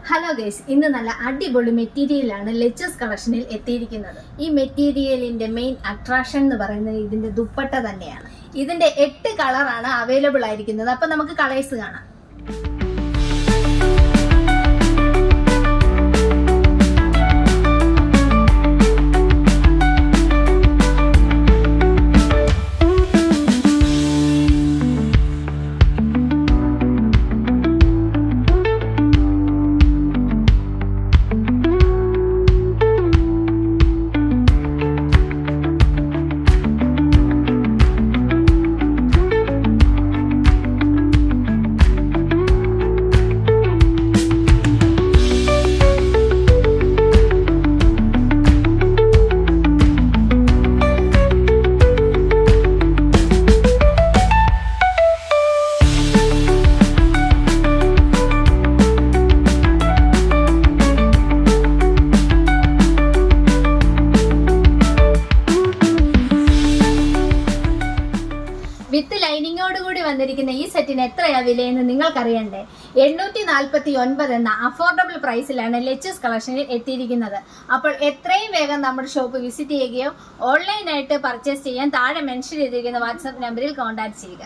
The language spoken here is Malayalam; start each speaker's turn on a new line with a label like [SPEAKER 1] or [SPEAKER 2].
[SPEAKER 1] ഹലോ ഗൈസ്, ഇന്ന് നല്ല അടിപൊളി മെറ്റീരിയലാണ് ലെച്ചസ് കളക്ഷനിൽ എത്തിയിരിക്കുന്നത്. ഈ മെറ്റീരിയലിന്റെ മെയിൻ അട്രാക്ഷൻ എന്ന് പറയുന്നത് ഇതിന്റെ ദുപ്പട്ട തന്നെയാണ്. ഇതിന്റെ 8 കളറാണ് അവൈലബിൾ ആയിരിക്കുന്നത്. അപ്പൊ നമുക്ക് കളേഴ്സ് കാണാം. വിത്ത് ലൈനിങ്ങോട് കൂടി വന്നിരിക്കുന്ന ഈ സെറ്റിന് എത്രയാ വിലയെന്ന് നിങ്ങൾക്കറിയണ്ടേ? 849 എന്ന അഫോർഡബിൾ പ്രൈസിലാണ് ലെച്ചസ് കളക്ഷനിൽ എത്തിയിരിക്കുന്നത്. അപ്പോൾ എത്രയും വേഗം നമ്മുടെ ഷോപ്പ് വിസിറ്റ് ചെയ്യുകയോ ഓൺലൈനായിട്ട് പർച്ചേസ് ചെയ്യാൻ താഴെ മെൻഷൻ ചെയ്തിരിക്കുന്ന വാട്സാപ്പ് നമ്പറിൽ കോൺടാക്ട് ചെയ്യുക.